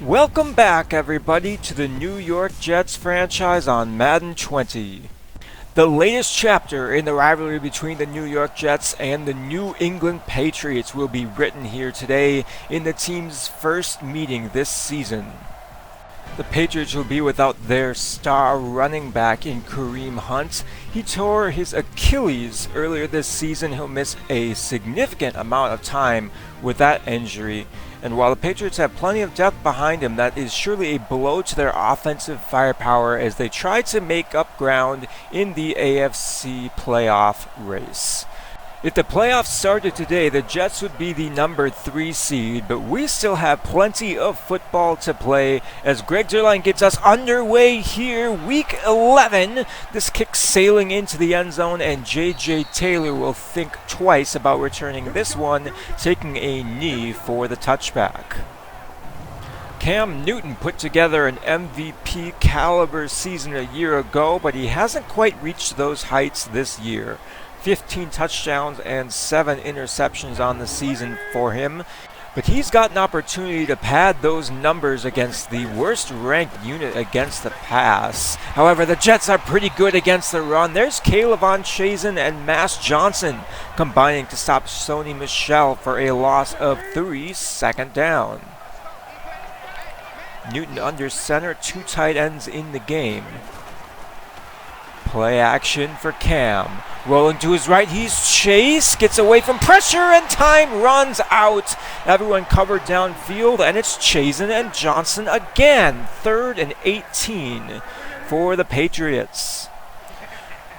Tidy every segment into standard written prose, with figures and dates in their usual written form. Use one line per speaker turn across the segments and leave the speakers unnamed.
Welcome back, everybody, to the New York Jets franchise on Madden 20. The latest chapter in the rivalry between the New York Jets and the New England Patriots will be written here today in the team's first meeting this season. The Patriots will be without their star running back in Kareem Hunt. He tore his Achilles earlier this season. He'll miss a significant amount of time with that injury. And while the Patriots have plenty of depth behind him, that is surely a blow to their offensive firepower as they try to make up ground in the AFC playoff race. If the playoffs started today, the Jets would be the number 3 seed, but we still have plenty of football to play as Greg Zuerlein gets us underway here, Week 11. This kick sailing into the end zone, and J.J. Taylor will think twice about returning this one, taking a knee for the touchback. Cam Newton put together an MVP caliber season a year ago, but he hasn't quite reached those heights this year. 15 touchdowns and 7 interceptions on the season for him. But he's got an opportunity to pad those numbers against the worst-ranked unit against the pass. However, the Jets are pretty good against the run. There's K'Lavon Chaisson and Mass Johnson combining to stop Sony Michel for a loss of 3, second down. Newton under center, 2 tight ends in the game. Play action for Cam. Rolling to his right, he's Chase. Gets away from pressure and time runs out. Everyone covered downfield, and it's Chaisson and Johnson again. 3rd and 18 for the Patriots.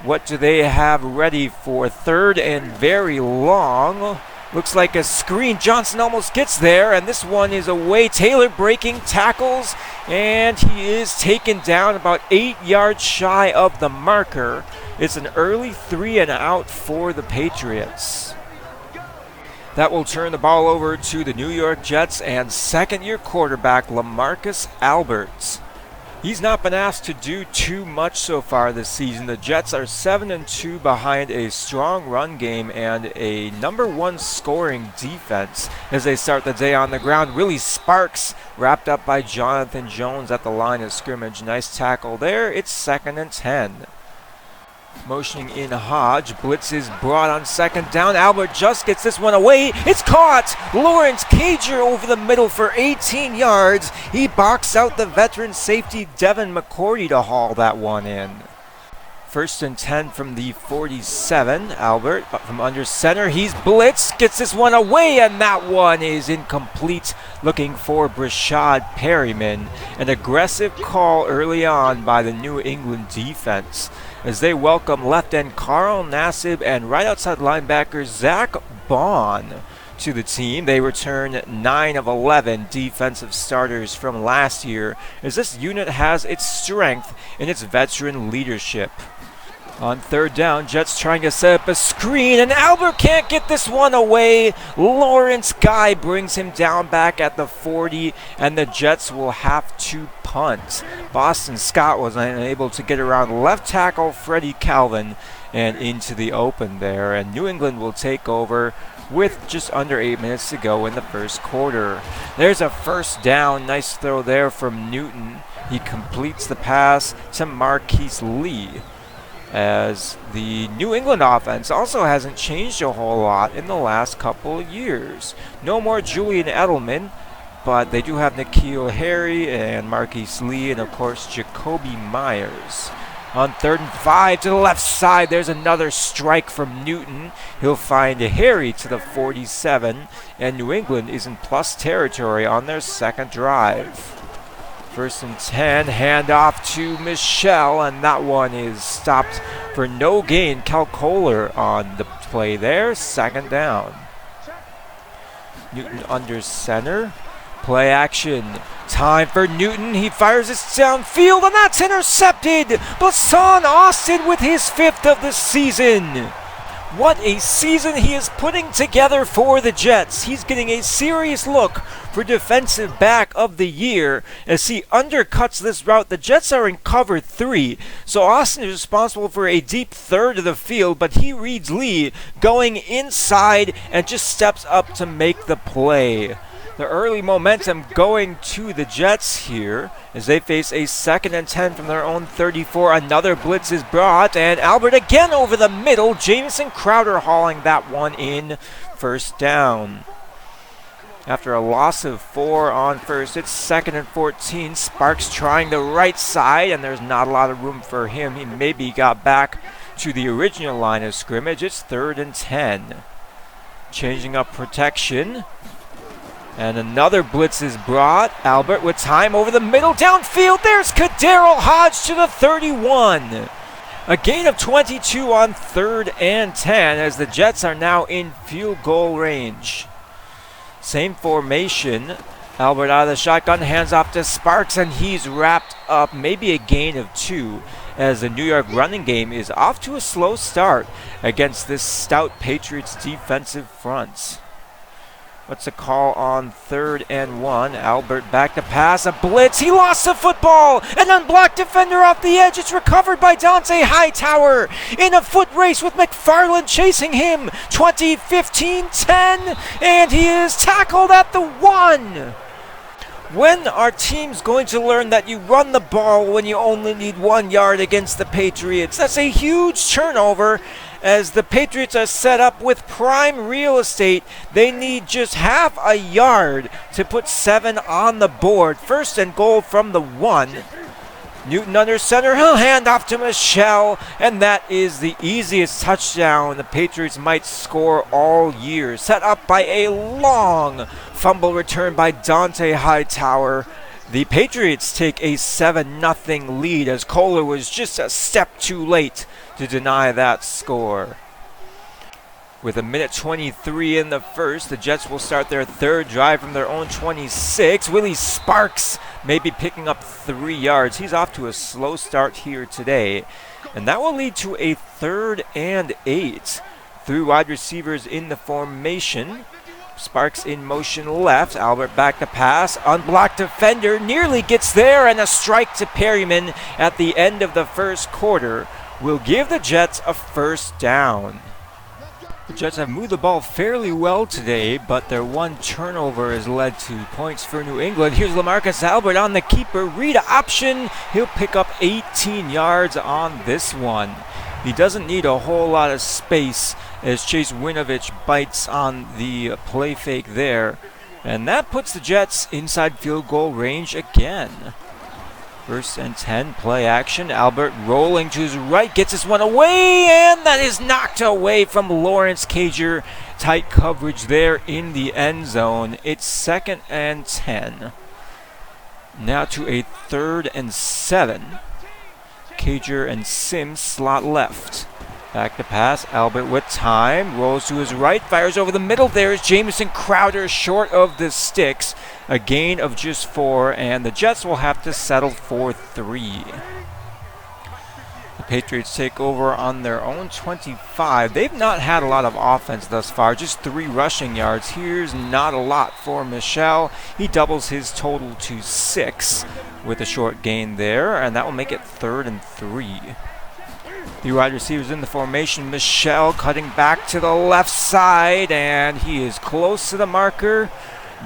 What do they have ready for 3rd and very long? Looks like a screen. Johnson almost gets there, and this one is away. Taylor breaking tackles, and he is taken down about 8 yards shy of the marker. It's an early 3 and out for the Patriots. That will turn the ball over to the New York Jets and second-year quarterback LaMarcus Albert. He's not been asked to do too much so far this season. The Jets are 7-2 behind a strong run game and a number 1 scoring defense as they start the day on the ground. Willie Sparks wrapped up by Jonathan Jones at the line of scrimmage. Nice tackle there. It's 2nd and 10. Motioning in Hodge, blitz is brought on 2nd down. Albert just gets this one away. It's caught. Lawrence Cager over the middle for 18 yards. He boxed out the veteran safety Devin McCourty to haul that one in. 1st and 10 from the 47. Albert from under center. He's blitzed, gets this one away, and that one is incomplete. Looking for Brashad Perryman. An aggressive call early on by the New England defense as they welcome left end Carl Nassib and right outside linebacker Zach Bond to the team. They return 9 of 11 defensive starters from last year as this unit has its strength in its veteran leadership. On 3rd down, Jets trying to set up a screen, and Albert can't get this one away. Lawrence Guy brings him down back at the 40, and the Jets will have to punt. Boston Scott was unable to get around left tackle Freddie Calvin and into the open there, and New England will take over with just under 8 minutes to go in the first quarter. There's a 1st down. Nice throw there from Newton. He completes the pass to Marquise Lee, as the New England offense also hasn't changed a whole lot in the last couple of years. No more Julian Edelman, but they do have N'Keal Harry and Marquise Lee and, of course, Jacoby Myers. On 3rd and 5 to the left side, there's another strike from Newton. He'll find Harry to the 47, and New England is in plus territory on their 2nd drive. 1st and 10, handoff to Michel, and that one is stopped for no gain. Cal Kohler on the play there, 2nd down. Newton under center. Play action. Time for Newton. He fires it downfield, and that's intercepted. Blasson Austin with his 5th of the season. What a season he is putting together for the Jets. He's getting a serious look for Defensive Back of the Year as he undercuts this route. The Jets are in cover 3, so Austin is responsible for a deep 3rd of the field, but he reads Lee going inside and just steps up to make the play. The early momentum going to the Jets here as they face a 2nd and 10 from their own 34. Another blitz is brought, and Albert again over the middle. Jamison Crowder hauling that one in. First down. After a loss of 4 on first, it's 2nd and 14. Sparks trying the right side, and there's not a lot of room for him. He maybe got back to the original line of scrimmage. It's 3rd and 10. Changing up protection. And another blitz is brought. Albert with time over the middle. Downfield, there's Kadarrell Hodge to the 31. A gain of 22 on 3rd and 10 as the Jets are now in field goal range. Same formation. Albert out of the shotgun, hands off to Sparks, and he's wrapped up. Maybe a gain of 2 as the New York running game is off to a slow start against this stout Patriots defensive front. What's the call on 3rd and 1? Albert back to pass, a blitz. He lost the football. An unblocked defender off the edge. It's recovered by Dante Hightower in a foot race with McFarland chasing him. 20, 15, 10, and he is tackled at the 1. When are teams going to learn that you run the ball when you only need 1 yard against the Patriots? That's a huge turnover. As the Patriots are set up with prime real estate, they need just half a yard to put 7 on the board. 1st and goal from the 1. Newton under center, he'll hand off to Michelle, and that is the easiest touchdown the Patriots might score all year. Set up by a long fumble return by Dante Hightower. The Patriots take a 7-0 lead as Kohler was just a step too late to deny that score. With 1:23 in the first, the Jets will start their 3rd drive from their own 26. Willie Sparks may be picking up 3 yards. He's off to a slow start here today. And that will lead to a 3rd and 8. 3 wide receivers in the formation. Sparks in motion left. Albert back to pass. Unblocked defender nearly gets there, and a strike to Perryman at the end of the first quarter will give the Jets a 1st down. The Jets have moved the ball fairly well today, but their 1 turnover has led to points for New England. Here's LaMarcus Albert on the keeper. Read option. He'll pick up 18 yards on this one. He doesn't need a whole lot of space as Chase Winovich bites on the play fake there. And that puts the Jets inside field goal range again. 1st and 10, play action. Albert rolling to his right, gets this one away, and that is knocked away from Lawrence Cager. Tight coverage there in the end zone. It's 2nd and 10. Now to a 3rd and 7. Cager and Sims slot left. Back to pass, Albert with time, rolls to his right, fires over the middle. There's Jamison Crowder short of the sticks. A gain of just 4, and the Jets will have to settle for 3. The Patriots take over on their own 25. They've not had a lot of offense thus far, just 3 rushing yards. Here's not a lot for Michelle. He doubles his total to 6 with a short gain there, and that will make it 3rd and 3. The wide receivers in the formation. Michelle cutting back to the left side, and he is close to the marker.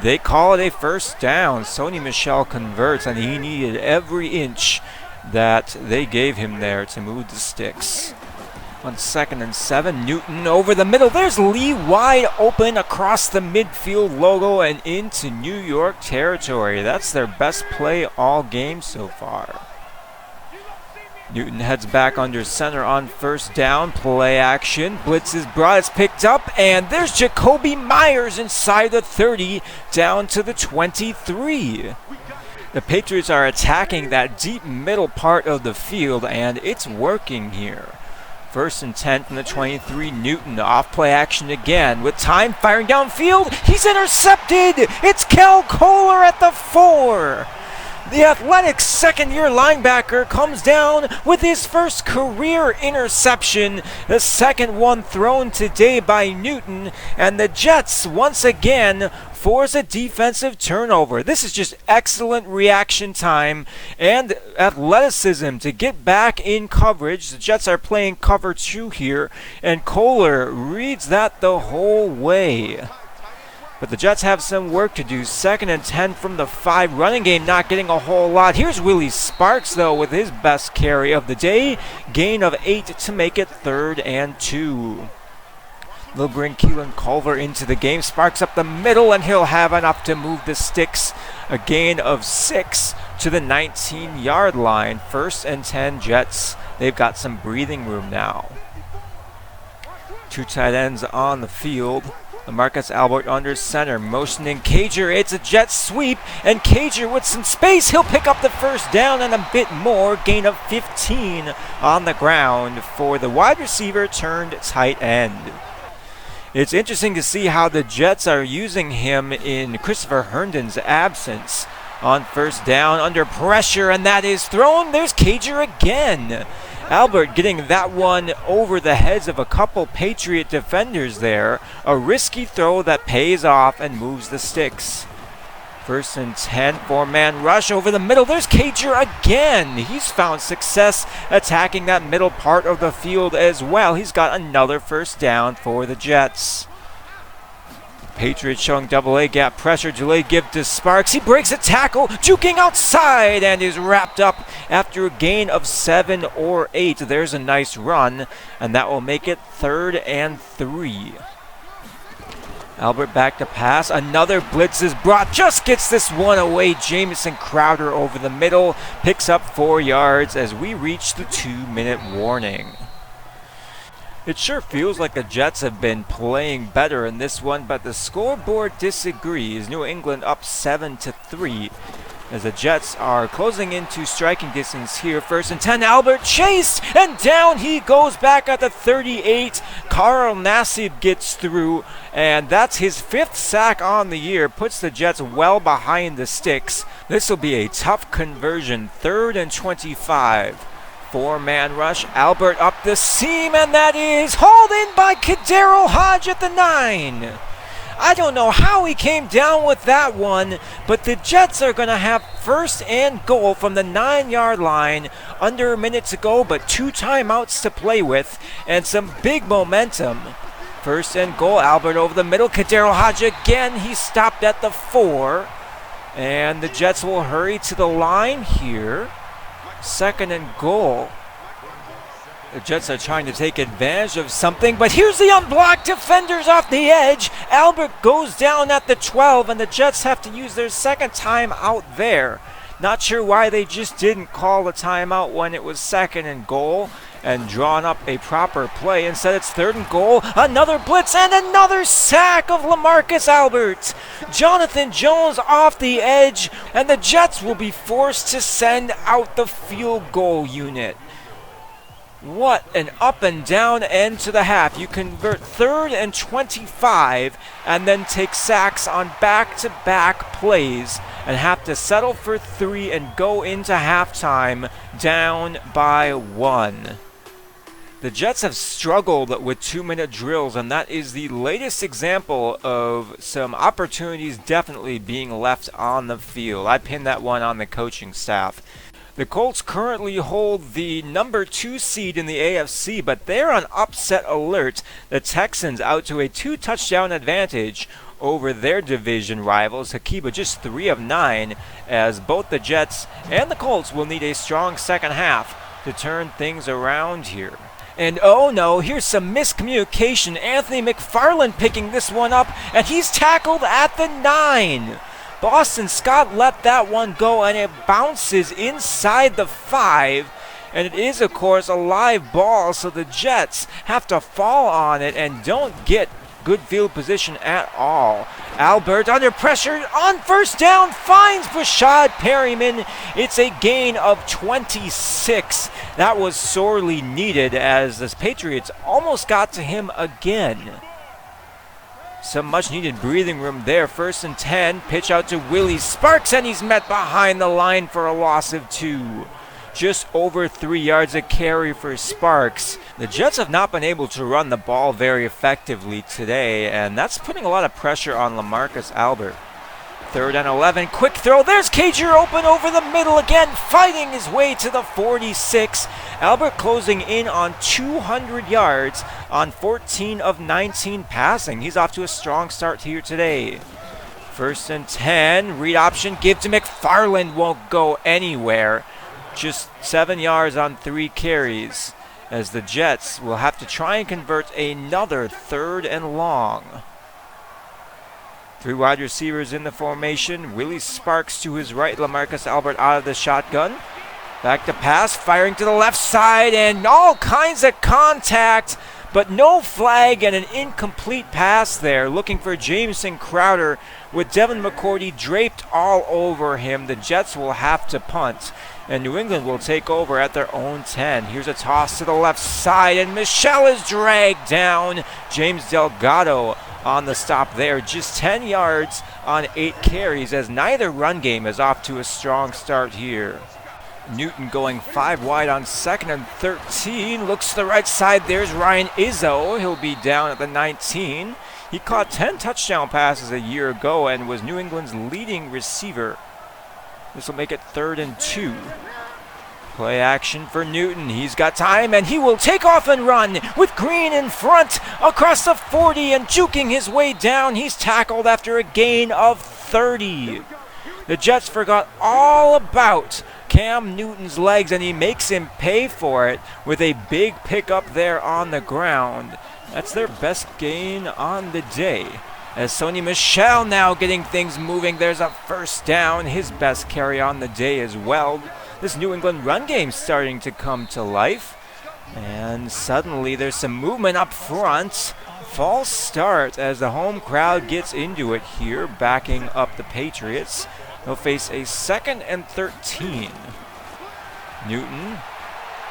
They call it a 1st down. Sony Michel converts, and he needed every inch that they gave him there to move the sticks. On 2nd and 7, Newton over the middle. There's Lee wide open across the midfield logo and into New York territory. That's their best play all game so far. Newton heads back under center on 1st down. Play action. Blitz is brought. It's picked up. And there's Jacoby Myers inside the 30 down to the 23. The Patriots are attacking that deep middle part of the field, and it's working here. 1st and 10 from the 23. Newton off play action again with time firing downfield. He's intercepted. It's Kel Kohler at the 4. The athletic 2nd-year linebacker comes down with his 1st career interception, the 2nd one thrown today by Newton, and the Jets once again force a defensive turnover. This is just excellent reaction time and athleticism to get back in coverage. The Jets are playing cover 2 here, and Kohler reads that the whole way. But the Jets have some work to do. 2nd and 10 from the 5. Running game not getting a whole lot. Here's Willie Sparks, though, with his best carry of the day. Gain of 8 to make it 3rd and 2. They'll bring Keelan Culver into the game. Sparks up the middle, and he'll have enough to move the sticks. A gain of 6 to the 19-yard line. 1st and 10 Jets. They've got some breathing room now. 2 tight ends on the field. LaMarcus Albert under center, motioning Cager. It's a jet sweep, and Cager with some space. He'll pick up the 1st down and a bit more. Gain of 15 on the ground for the wide receiver turned tight end. It's interesting to see how the Jets are using him in Christopher Herndon's absence. On 1st down, under pressure, and that is thrown. There's Cager again. Albert getting that one over the heads of a couple Patriot defenders there. A risky throw that pays off and moves the sticks. 1st and 10, 4-man rush over the middle. There's Cager again. He's found success attacking that middle part of the field as well. He's got another 1st down for the Jets. Patriots showing double-A gap pressure. Delayed give to Sparks. He breaks a tackle, juking outside, and is wrapped up after a gain of 7 or 8. There's a nice run, and that will make it 3rd and 3. Albert back to pass. Another blitz is brought. Just gets this one away. Jamison Crowder over the middle. Picks up 4 yards as we reach the 2-minute warning. It sure feels like the Jets have been playing better in this one, but the scoreboard disagrees. New England up 7-3 as the Jets are closing into striking distance here. 1st and 10, Albert chased, and down he goes back at the 38. Carl Nassib gets through, and that's his 5th sack on the year. Puts the Jets well behind the sticks. This will be a tough conversion. 3rd and 25. 4-man rush, Albert up the seam, and that is hauled in by Kadero Hodge at the 9. I don't know how he came down with that one, but the Jets are going to have 1st and goal from the 9-yard line. Under a minute to go, but 2 timeouts to play with, and some big momentum. 1st and goal, Albert over the middle. Kadero Hodge again, he stopped at the 4. And the Jets will hurry to the line here. 2nd and goal. The Jets are trying to take advantage of something, but here's the unblocked defenders off the edge. Albert goes down at the 12, and the Jets have to use their 2nd time out there. Not sure why they just didn't call the timeout when it was 2nd and goal and drawn up a proper play. Instead, it's 3rd and goal, another blitz, and another sack of LaMarcus Albert. Jonathan Jones off the edge, and the Jets will be forced to send out the field goal unit. What an up and down end to the half. You convert 3rd and 25 and then take sacks on back-to-back plays and have to settle for 3 and go into halftime down by 1. The Jets have struggled with 2-minute drills, and that is the latest example of some opportunities definitely being left on the field. I pinned that one on the coaching staff. The Colts currently hold the number 2 seed in the AFC, but they're on upset alert. The Texans out to a 2-touchdown advantage over their division rivals. Hakiba just 3 of 9, as both the Jets and the Colts will need a strong second half to turn things around here. And oh no, here's some miscommunication. Anthony McFarland picking this one up, and he's tackled at the 9. Boston Scott let that one go, and it bounces inside the 5. And it is, of course, a live ball, so the Jets have to fall on it and don't get good field position at all. Albert under pressure on 1st down finds Brashad Perryman. It's a gain of 26. That was sorely needed as the Patriots almost got to him again. Some much needed breathing room there. 1st and 10, pitch out to Willie Sparks, and he's met behind the line for a loss of 2. Just over 3 yards a carry for Sparks. The Jets have not been able to run the ball very effectively today, and that's putting a lot of pressure on LaMarcus Albert. 3rd and 11. Quick throw. There's Cager open over the middle again, fighting his way to the 46. Albert closing in on 200 yards on 14 of 19 passing. He's off to a strong start here today. 1st and 10. Read option. Give to McFarland. Won't go anywhere. Just 7 yards on 3 carries, as the Jets will have to try and convert another 3rd and long. 3 wide receivers in the formation. Willie Sparks to his right. LaMarcus Albert out of the shotgun. Back to pass, firing to the left side, and all kinds of contact, but no flag and an incomplete pass there. Looking for Jameson Crowder with Devin McCourty draped all over him. The Jets will have to punt, and New England will take over at their own 10. Here's a toss to the left side, and Michelle is dragged down. James Delgado on the stop there. Just 10 yards on 8 carries, as neither run game is off to a strong start here. Newton going 5 wide on 2nd and 13. Looks to the right side. There's Ryan Izzo. He'll be down at the 19. He caught 10 touchdown passes a year ago and was New England's leading receiver. This will make it 3rd and 2. Play action for Newton. He's got time, and he will take off and run with Green in front across the 40 and juking his way down. He's tackled after a gain of 30. The Jets forgot all about Cam Newton's legs, and he makes him pay for it with a big pickup there on the ground. That's their best gain on the day, as Sony Michel now getting things moving. There's a 1st down, his best carry on the day as well. This New England run game starting to come to life, and suddenly there's some movement up front. False start as the home crowd gets into it here, backing up the Patriots. They'll face a 2nd and 13. Newton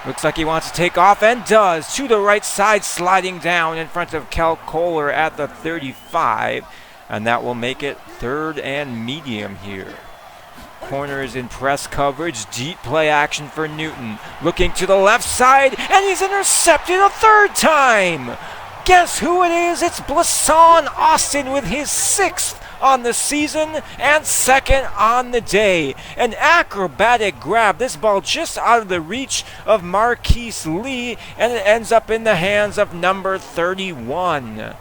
looks like he wants to take off, and does, to the right side, sliding down in front of Kel Kohler at the 35, and that will make it 3rd and medium here. Corners in press coverage, deep play action for Newton, looking to the left side, and he's intercepted a 3rd time. Guess who it is? It's Blasson Austin with his 6th on the season and 2nd on the day. An acrobatic grab. This ball just out of the reach of Marquise Lee, and it ends up in the hands of number 31.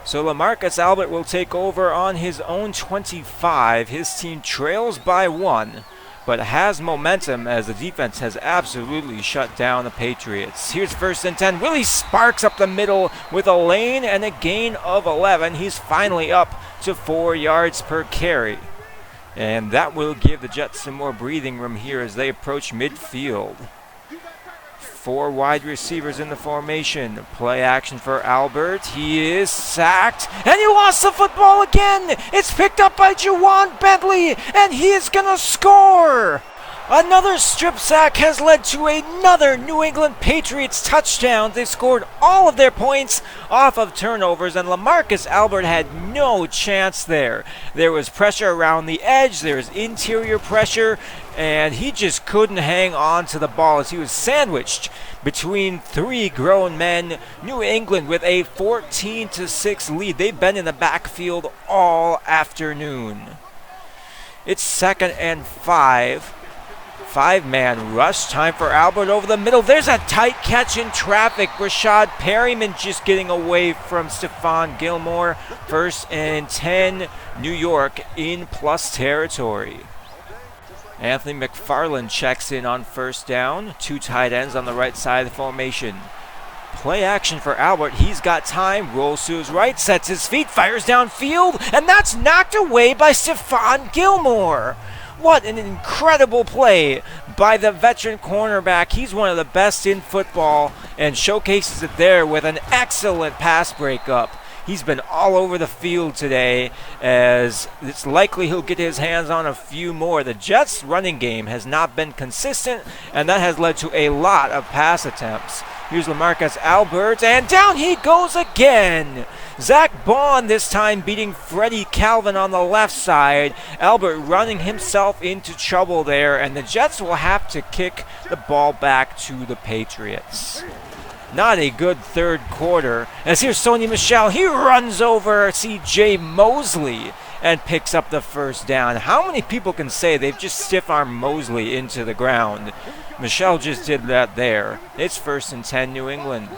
So LaMarcus Albert will take over on his own 25. His team trails by 1, but has momentum as the defense has absolutely shut down the Patriots. Here's 1st and 10. Willie Sparks up the middle with a lane and a gain of 11. He's finally up to 4 yards per carry, and that will give the Jets some more breathing room here as they approach midfield. 4 wide receivers in the formation. Play action for Albert. He is sacked, and he lost the football again. It's picked up by Juwan Bentley, and he is going to score. Another strip sack has led to another New England Patriots touchdown. They scored all of their points off of turnovers, and LaMarcus Albert had no chance there. There was pressure around the edge, there was interior pressure, and he just couldn't hang on to the ball as he was sandwiched between 3 grown men. New England with a 14-6 lead. They've been in the backfield all afternoon. It's 2nd and 5. 5-man rush. Time for Albert over the middle. There's a tight catch in traffic. Rashad Perryman just getting away from Stephon Gilmore. 1st and 10. New York in plus territory. Anthony McFarland checks in on 1st down. 2 tight ends on the right side of the formation. Play action for Albert. He's got time. Rolls to his right. Sets his feet. Fires downfield. And that's knocked away by Stephon Gilmore. What an incredible play by the veteran cornerback. He's one of the best in football and showcases it there with an excellent pass breakup. He's been all over the field today, as it's likely he'll get his hands on a few more. The Jets' running game has not been consistent, and that has led to a lot of pass attempts. Here's LaMarcus Albert, and down he goes again. Zach Bond this time beating Freddie Calvin on the left side. Albert running himself into trouble there, and the Jets will have to kick the ball back to the Patriots. Not a good 3rd quarter, as here's Sony Michel. He runs over C.J. Mosley, and picks up the first down. How many people can say they've just stiff-armed Mosley into the ground? Michelle just did that there. It's 1st and 10 New England.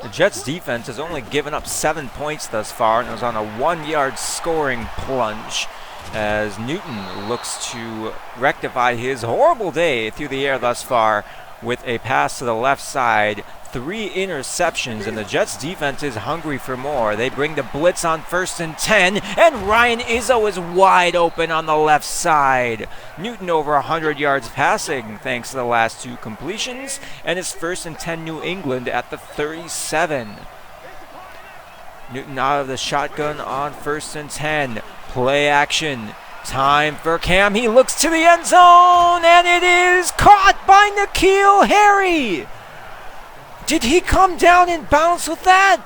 The Jets defense has only given up 7 points thus far, and it was on a 1-yard scoring plunge as Newton looks to rectify his horrible day through the air thus far with a pass to the left side. 3 interceptions, and the Jets defense is hungry for more. They bring the blitz on 1st and 10, and Ryan Izzo is wide open on the left side. Newton over 100 yards passing thanks to the last 2 completions, and it's 1st and 10 New England at the 37. Newton out of the shotgun on 1st and 10. Play action. Time for Cam. He looks to the end zone, and it is caught by N'Keal Harry. Did he come down and bounce with that?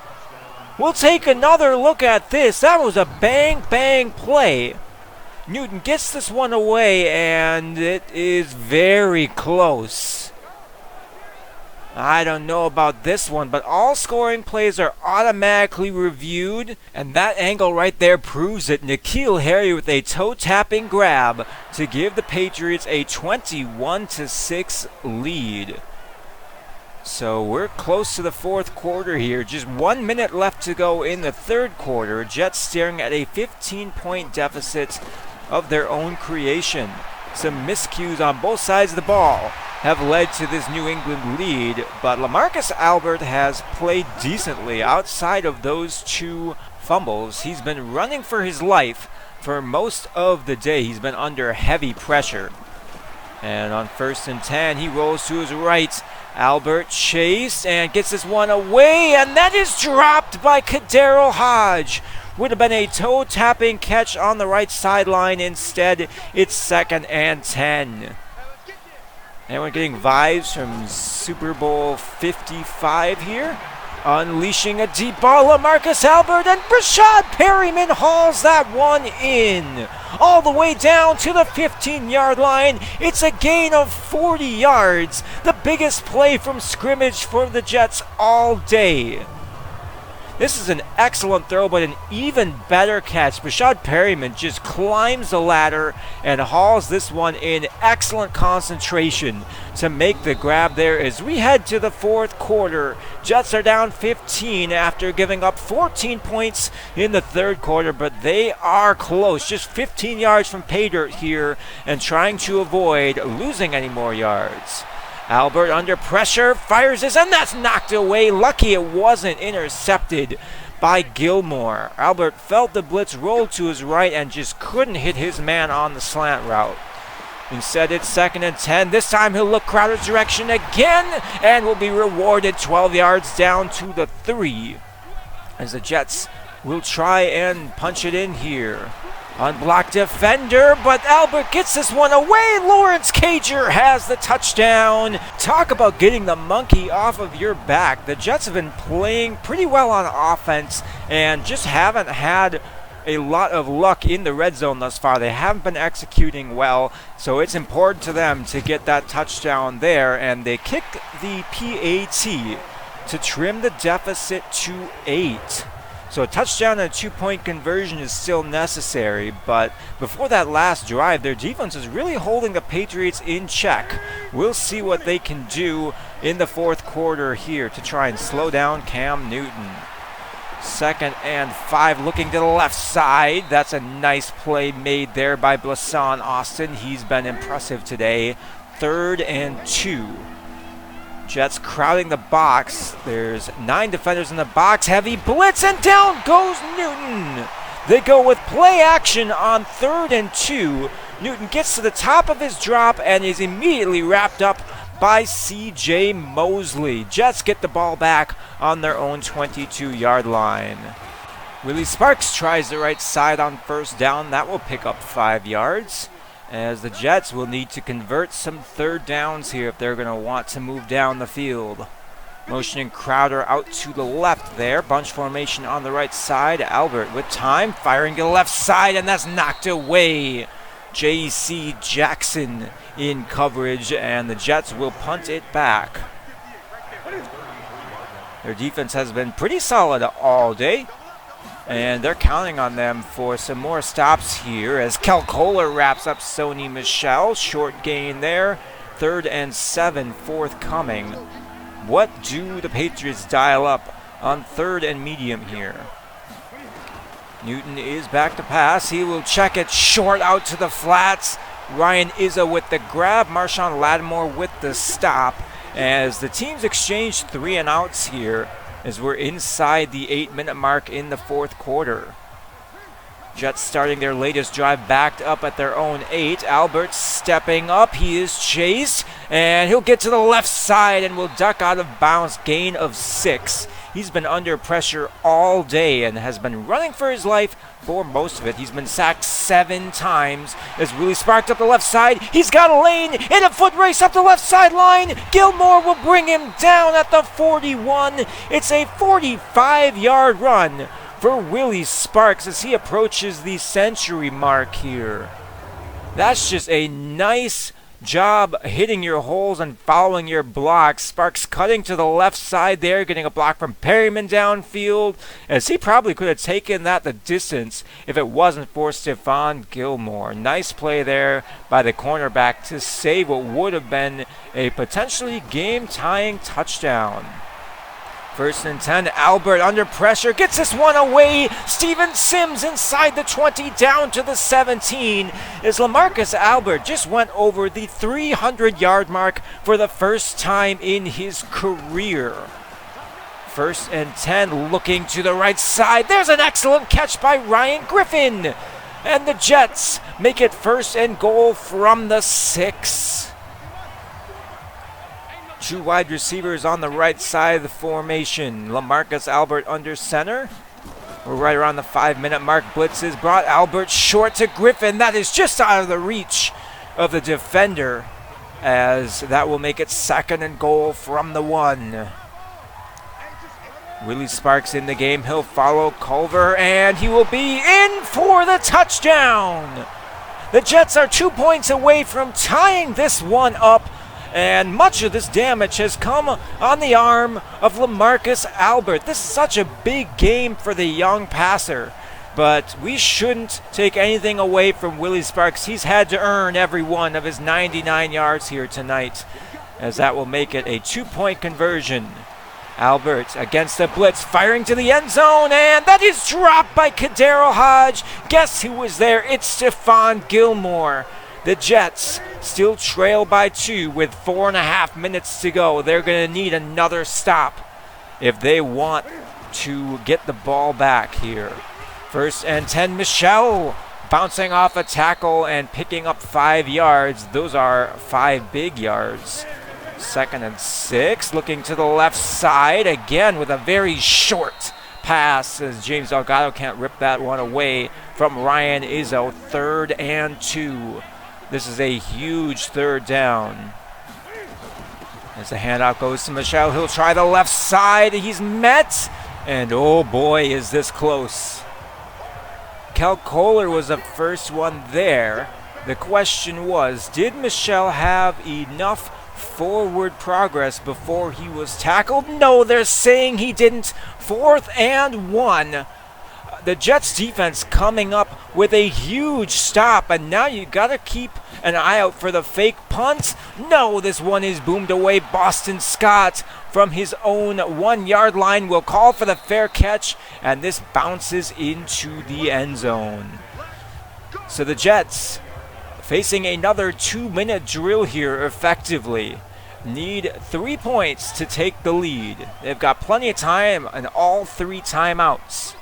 We'll take another look at this. That was a bang, bang play. Newton gets this one away, and it is very close. I don't know about this one, but all scoring plays are automatically reviewed, and that angle right there proves it. N'Keal Harry with a toe-tapping grab to give the Patriots a 21-6 lead. So we're close to the 4th quarter here. Just 1 minute left to go in the 3rd quarter. Jets staring at a 15-point deficit of their own creation. Some miscues on both sides of the ball have led to this New England lead, but LaMarcus Albert has played decently outside of those 2 fumbles. He's been running for his life for most of the day. He's been under heavy pressure. And on 1st and 10, he rolls to his right. Albert chased and gets this one away, and that is dropped by Kadero Hodge. Would have been a toe-tapping catch on the right sideline. Instead, it's 2nd and 10. Anyone getting vibes from Super Bowl 55 here? Unleashing a deep ball, LaMarcus Albert, and Brashad Perryman hauls that one in. All the way down to the 15-yard line. It's a gain of 40 yards. The biggest play from scrimmage for the Jets all day. This is an excellent throw, but an even better catch. Brashad Perryman just climbs the ladder and hauls this one in. Excellent concentration to make the grab there as we head to the 4th quarter. Jets are down 15 after giving up 14 points in the 3rd quarter, but they are close. Just 15 yards from pay dirt here and trying to avoid losing any more yards. Albert under pressure, fires this, and that's knocked away. Lucky it wasn't intercepted by Gilmore. Albert felt the blitz roll to his right and just couldn't hit his man on the slant route. Instead, it's 2nd and 10. This time he'll look Crowder's direction again and will be rewarded 12 yards down to the 3 as the Jets will try and punch it in here. Unblocked defender, but Albert gets this one away. Lawrence Cager has the touchdown. Talk about getting the monkey off of your back. The Jets have been playing pretty well on offense and just haven't had a lot of luck in the red zone thus far. They haven't been executing well, so it's important to them to get that touchdown there, and they kick the PAT to trim the deficit to 8. So a touchdown and a 2-point conversion is still necessary, but before that last drive, their defense is really holding the Patriots in check. We'll see what they can do in the 4th quarter here to try and slow down Cam Newton. 2nd and 5, looking to the left side. That's a nice play made there by Blasson Austin. He's been impressive today. 3rd and 2. Jets crowding the box. There's 9 defenders in the box. Heavy blitz, and down goes Newton. They go with play action on 3rd and 2. Newton gets to the top of his drop and is immediately wrapped up by C.J. Mosley. Jets get the ball back on their own 22-yard line. Willie Sparks tries the right side on 1st down. That will pick up 5 yards, as the Jets will need to convert some 3rd downs here if they're going to want to move down the field. Motioning Crowder out to the left there. Bunch formation on the right side. Albert with time, firing to the left side, and that's knocked away. J.C. Jackson in coverage, and the Jets will punt it back. Their defense has been pretty solid all day. And they're counting on them for some more stops here as Kel Kohler wraps up Sony Michel. Short gain there. 3rd and 7 forthcoming. What do the Patriots dial up on 3rd and medium here? Newton is back to pass. He will check it short out to the flats. Ryan Izzo with the grab. Marshawn Lattimore with the stop. As the teams exchange 3 and outs here as we're inside the 8-minute mark in the 4th quarter. Jets starting their latest drive backed up at their own 8. Albert stepping up. He is chased, and he'll get to the left side and will duck out of bounds. Gain of 6. He's been under pressure all day and has been running for his life for most of it. He's been sacked 7 times. It's really sparked up the left side. He's got a lane in a foot race up the left sideline. Gilmore will bring him down at the 41. It's a 45-yard run for Willie Sparks as he approaches the century mark here. That's just a nice job hitting your holes and following your blocks. Sparks cutting to the left side there, getting a block from Perryman downfield, as he probably could have taken that the distance if it wasn't for Stephon Gilmore. Nice play there by the cornerback to save what would have been a potentially game-tying touchdown. 1st and 10, Albert under pressure, gets this one away. Steven Sims inside the 20, down to the 17, as LaMarcus Albert just went over the 300-yard mark for the first time in his career. 1st and 10, looking to the right side. There's an excellent catch by Ryan Griffin. And the Jets make it 1st and goal from the 6. 2 wide receivers on the right side of the formation. LaMarcus Albert under center. We're right around the 5-minute mark. Blitz is brought. Albert short to Griffin. That is just out of the reach of the defender, as that will make it 2nd and goal from the 1. Willie Sparks in the game. He'll follow Culver, and he will be in for the touchdown. The Jets are 2 points away from tying this one up. And much of this damage has come on the arm of LaMarcus Albert. This is such a big game for the young passer. But we shouldn't take anything away from Willie Sparks. He's had to earn every one of his 99 yards here tonight, as that will make it a 2-point conversion. Albert against the blitz, firing to the end zone, and that is dropped by Kadero Hodge. Guess who was there? It's Stephon Gilmore. The Jets still trail by 2 with 4.5 minutes to go. They're going to need another stop if they want to get the ball back here. 1st and 10, Michel bouncing off a tackle and picking up 5 yards. Those are 5 big yards. 2nd and 6, looking to the left side again with a very short pass, as James Delgado can't rip that one away from Ryan Izzo. 3rd and 2. This is a huge 3rd down. As the handout goes to Michel, he'll try the left side. He's met, and oh boy, is this close. Kel Kohler was the first one there. The question was, did Michel have enough forward progress before he was tackled? No, they're saying he didn't. 4th and 1. The Jets defense coming up with a huge stop, and now you got to keep an eye out for the fake punt. No, this one is boomed away. Boston Scott from his own 1-yard line will call for the fair catch, and this bounces into the end zone. So the Jets facing another 2-minute drill here effectively. Need 3 points to take the lead. They've got plenty of time and all 3 timeouts.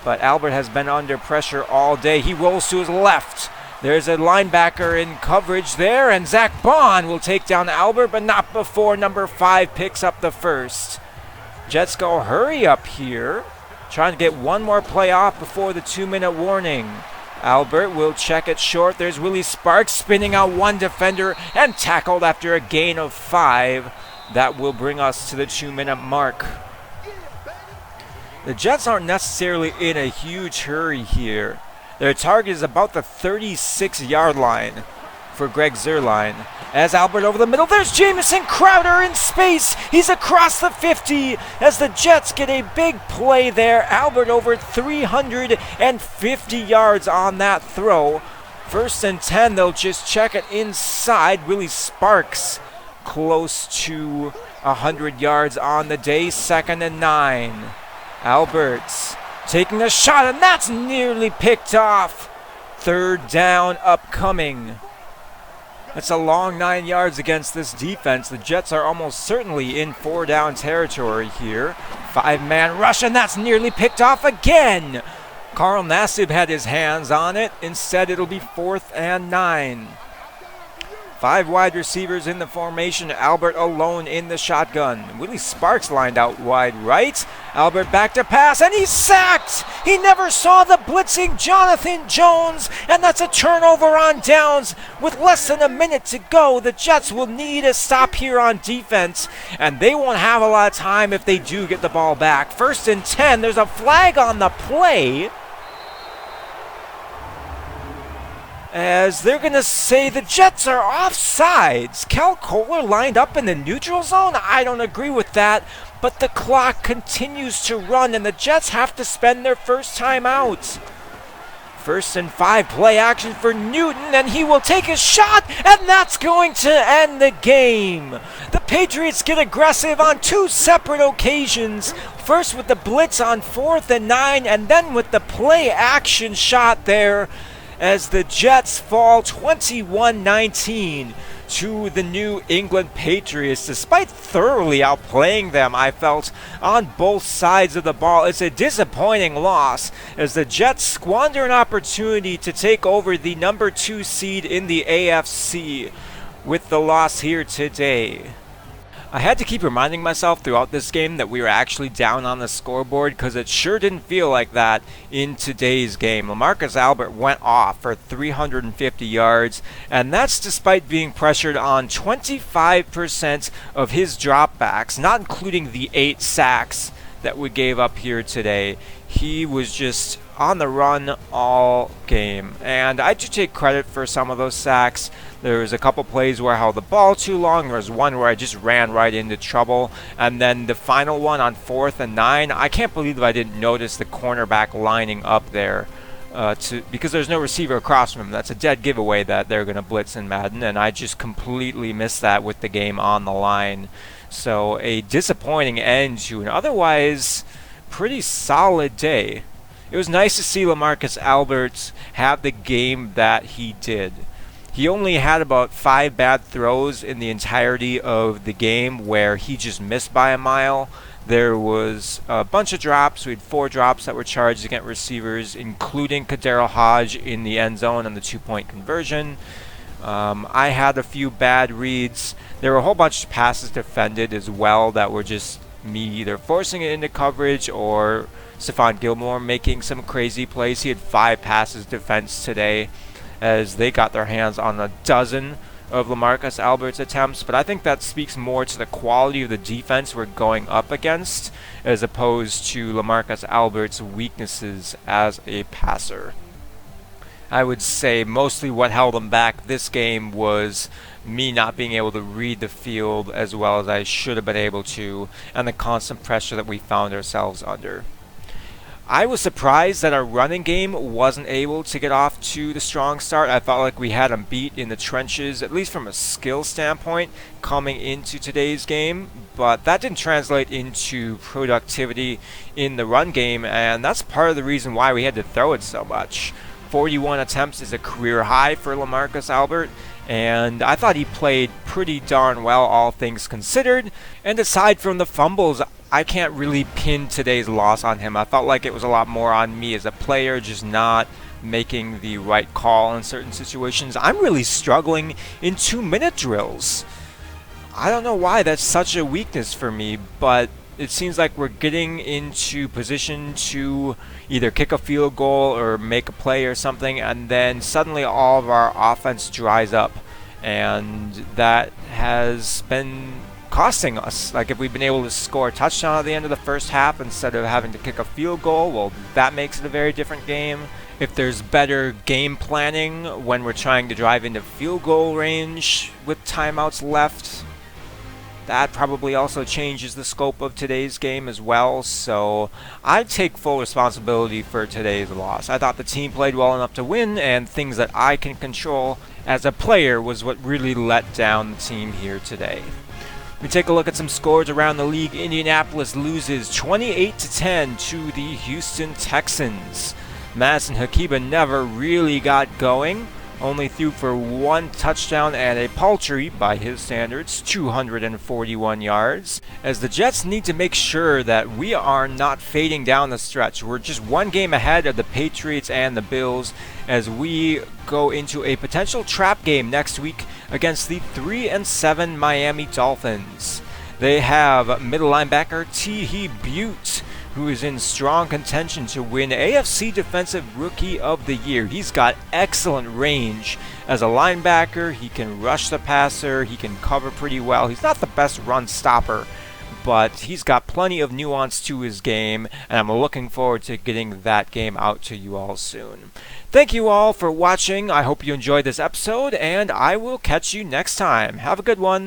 But Albert has been under pressure all day. He rolls to his left. There's a linebacker in coverage there, and Zach Bond will take down Albert, but not before number 5 picks up the first. Jets go hurry up here, trying to get one more play off before the 2-minute warning. Albert will check it short. There's Willie Sparks spinning out one defender and tackled after a gain of 5. That will bring us to the 2-minute mark. The Jets aren't necessarily in a huge hurry here. Their target is about the 36-yard line for Greg Zerline. As Albert over the middle, there's Jamison Crowder in space. He's across the 50 as the Jets get a big play there. Albert over 350 yards on that throw. 1st and 10, they'll just check it inside. Willie Sparks close to 100 yards on the day. 2nd and 9. Albert's taking a shot, and that's nearly picked off. 3rd down upcoming. That's a long 9 yards against this defense. The Jets are almost certainly in 4-down territory here. 5-man rush, and that's nearly picked off again. Carl Nassib had his hands on it. Instead, it'll be 4th and 9. 5 wide receivers in the formation. Albert alone in the shotgun. Willie Sparks lined out wide right. Albert back to pass, and he's sacked. He never saw the blitzing Jonathan Jones, and that's a turnover on downs. With less than a minute to go, the Jets will need a stop here on defense, and they won't have a lot of time if they do get the ball back. 1st and 10, there's a flag on the play, as they're going to say the Jets are offsides. Cal Kohler lined up in the neutral zone? I don't agree with that, but the clock continues to run, and the Jets have to spend their first time out. 1st and 5, play action for Newton, and he will take a shot, and that's going to end the game. The Patriots get aggressive on 2 separate occasions. First with the blitz on 4th and 9, and then with the play action shot there, as the Jets fall 21-19 to the New England Patriots. Despite thoroughly outplaying them, I felt, on both sides of the ball. It's a disappointing loss as the Jets squander an opportunity to take over the number 2 seed in the AFC with the loss here today. I had to keep reminding myself throughout this game that we were actually down on the scoreboard, because it sure didn't feel like that in today's game. LaMarcus Albert went off for 350 yards, and that's despite being pressured on 25% of his dropbacks, not including the 8 sacks that we gave up here today. He was just on the run all game, and I do take credit for some of those sacks. There was a couple plays where I held the ball too long. There was one where I just ran right into trouble, and then the final one on 4th and 9, I can't believe I didn't notice the cornerback lining up there because there's no receiver across from him. That's a dead giveaway that they're going to blitz in Madden, and I just completely missed that with the game on the line. So a disappointing end to an otherwise pretty solid day. It was nice to see LaMarcus Albert have the game that he did. He only had about 5 bad throws in the entirety of the game where he just missed by a mile. There was a bunch of drops. We had 4 drops that were charged against receivers, including Kadero Hodge in the end zone on the 2-point conversion. I had a few bad reads. There were a whole bunch of passes defended as well that were just me either forcing it into coverage or Stephon Gilmore making some crazy plays. He had 5 passes defense today, as they got their hands on a dozen of LaMarcus Albert's attempts. But I think that speaks more to the quality of the defense we're going up against, as opposed to LaMarcus Albert's weaknesses as a passer. I would say mostly what held him back this game was me not being able to read the field as well as I should have been able to, and the constant pressure that we found ourselves under. I was surprised that our running game wasn't able to get off to the strong start. I felt like we had them beat in the trenches, at least from a skill standpoint, coming into today's game. But that didn't translate into productivity in the run game, and that's part of the reason why we had to throw it so much. 41 attempts is a career high for LaMarcus Albert, and I thought he played pretty darn well, all things considered. And aside from the fumbles, I can't really pin today's loss on him. I felt like it was a lot more on me as a player, just not making the right call in certain situations. I'm really struggling in 2-minute drills. I don't know why that's such a weakness for me, but it seems like we're getting into position to either kick a field goal or make a play or something, and then suddenly all of our offense dries up, and that has been costing us. Like, if we've been able to score a touchdown at the end of the first half instead of having to kick a field goal, well, that makes it a very different game. If there's better game planning when we're trying to drive into field goal range with timeouts left, that probably also changes the scope of today's game as well. So I take full responsibility for today's loss. I thought the team played well enough to win, and things that I can control as a player was what really let down the team here today. We take a look at some scores around the league. Indianapolis loses 28-10 to the Houston Texans. Madison Hakiba never really got going, only threw for 1 touchdown and a paltry, by his standards, 241 yards, as the Jets need to make sure that we are not fading down the stretch. We're just 1 game ahead of the Patriots and the Bills as we go into a potential trap game next week against the 3-7 Miami Dolphins. They have middle linebacker T.H. Butte, who is in strong contention to win AFC Defensive Rookie of the Year. He's got excellent range as a linebacker. He can rush the passer. He can cover pretty well. He's not the best run stopper, but he's got plenty of nuance to his game, and I'm looking forward to getting that game out to you all soon. Thank you all for watching. I hope you enjoyed this episode, and I will catch you next time. Have a good one.